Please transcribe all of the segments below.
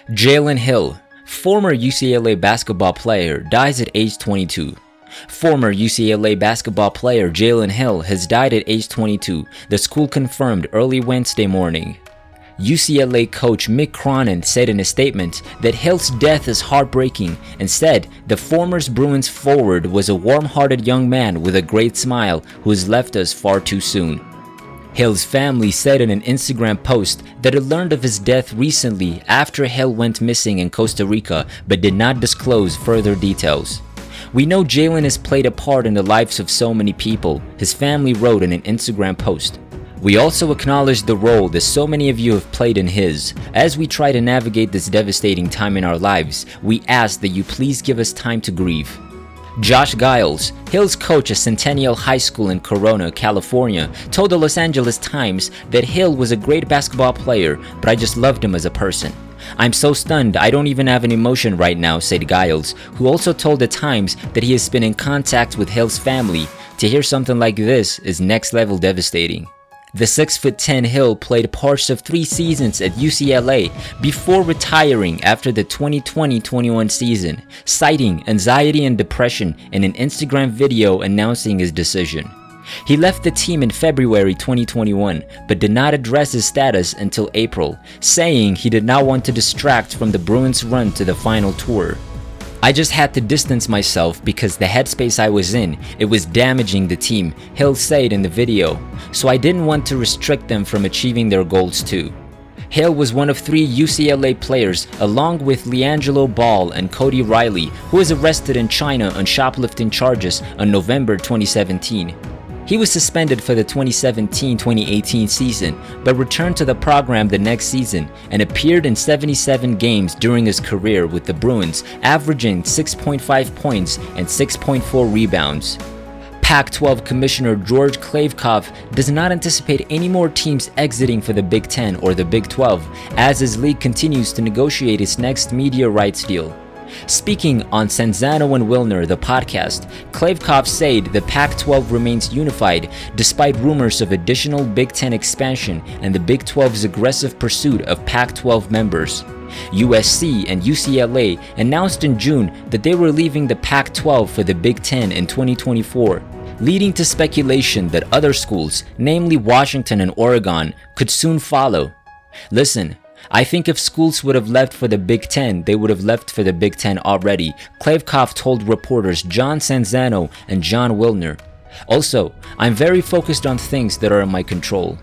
Jalen Hill, former UCLA basketball player, dies at age 22. Former UCLA basketball player Jalen Hill has died at age 22, the school confirmed early Wednesday morning. UCLA coach Mick Cronin said in a statement that Hill's death is heartbreaking and said the former Bruins forward was a warm-hearted young man with a great smile who has left us far too soon. Hill's family said in an Instagram post that it learned of his death recently after Hill went missing in Costa Rica but did not disclose further details. "We know Jalen has played a part in the lives of so many people," his family wrote in an Instagram post. "We also acknowledge the role that so many of you have played in his. As we try to navigate this devastating time in our lives, we ask that you please give us time to grieve." Josh Giles, Hill's coach at Centennial High School in Corona, California, told the Los Angeles Times that Hill was a great basketball player, but I just loved him as a person. "I'm so stunned, I don't even have an emotion right now," said Giles, who also told the Times that he has been in contact with Hill's family. To hear something like this is next level devastating. The 6'10" Hill played parts of 3 seasons at UCLA before retiring after the 2020-21 season, citing anxiety and depression in an Instagram video announcing his decision. He left the team in February 2021 but did not address his status until April, saying he did not want to distract from the Bruins' run to the final tour. "I just had to distance myself because the headspace I was in, it was damaging the team," Hill said in the video, "so I didn't want to restrict them from achieving their goals too." Hill was one of 3 UCLA players, along with LiAngelo Ball and Cody Riley, who was arrested in China on shoplifting charges on November 2017. He was suspended for the 2017-2018 season, but returned to the program the next season and appeared in 77 games during his career with the Bruins, averaging 6.5 points and 6.4 rebounds. Pac-12 Commissioner George Kliavkoff does not anticipate any more teams exiting for the Big Ten or the Big 12, as his league continues to negotiate its next media rights deal. Speaking on Sanzano and Wilner, the podcast, Kliavkoff said the Pac-12 remains unified despite rumors of additional Big Ten expansion and the Big 12's aggressive pursuit of Pac-12 members. USC and UCLA announced in June that they were leaving the Pac-12 for the Big Ten in 2024, leading to speculation that other schools, namely Washington and Oregon, could soon follow. "Listen, I think if schools would have left for the Big Ten, they would have left for the Big Ten already," Kliavkoff told reporters John Sanzano and John Wilner. "Also, I'm very focused on things that are in my control."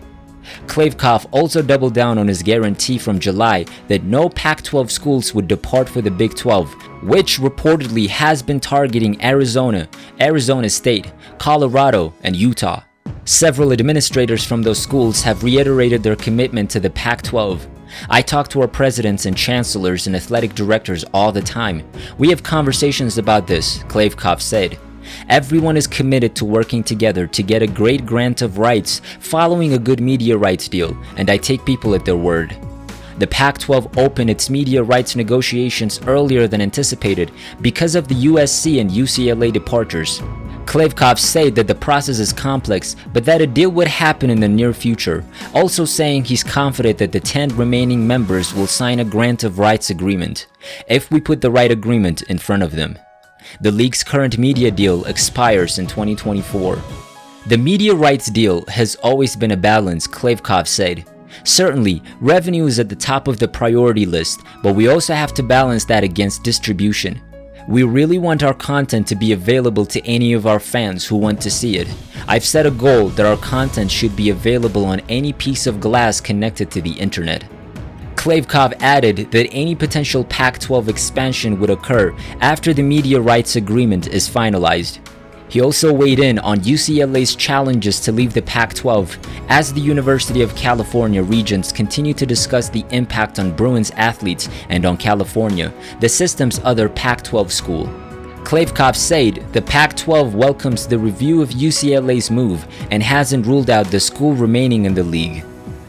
Kliavkoff also doubled down on his guarantee from July that no Pac-12 schools would depart for the Big 12, which reportedly has been targeting Arizona, Arizona State, Colorado, and Utah. Several administrators from those schools have reiterated their commitment to the Pac-12. "I talk to our presidents and chancellors and athletic directors all the time. We have conversations about this," Kliavkoff said. "Everyone is committed to working together to get a great grant of rights following a good media rights deal, and I take people at their word." The Pac-12 opened its media rights negotiations earlier than anticipated because of the USC and UCLA departures. Kliavkoff said that the process is complex, but that a deal would happen in the near future, also saying he's confident that the 10 remaining members will sign a grant of rights agreement, if we put the right agreement in front of them. The league's current media deal expires in 2024. "The media rights deal has always been a balance," Kliavkoff said. "Certainly, revenue is at the top of the priority list, but we also have to balance that against distribution. We really want our content to be available to any of our fans who want to see it. I've set a goal that our content should be available on any piece of glass connected to the internet." Kliavkoff added that any potential Pac-12 expansion would occur after the media rights agreement is finalized. He also weighed in on UCLA's challenges to leave the Pac-12 as the University of California regents continue to discuss the impact on Bruins athletes and on California, the system's other Pac-12 school. Kliavkoff said the Pac-12 welcomes the review of UCLA's move and hasn't ruled out the school remaining in the league.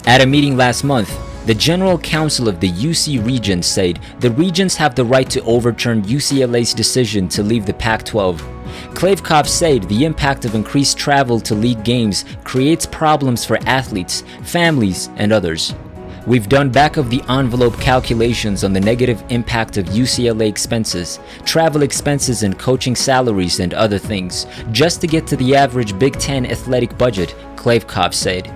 At a meeting last month, the General Counsel of the UC Regents said the regents have the right to overturn UCLA's decision to leave the Pac-12. Kliavkoff said the impact of increased travel to league games creates problems for athletes, families, and others. We've done back-of-the-envelope calculations on the negative impact of UCLA expenses, travel expenses and coaching salaries and other things, just to get to the average Big Ten athletic budget, Klavkov said.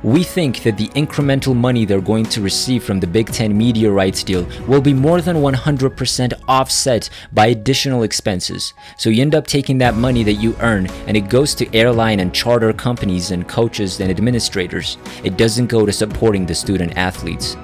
We think that the incremental money they're going to receive from the Big Ten media rights deal will be more than 100% offset by additional expenses. So you end up taking that money that you earn and it goes to airline and charter companies and coaches and administrators. It doesn't go to supporting the student athletes.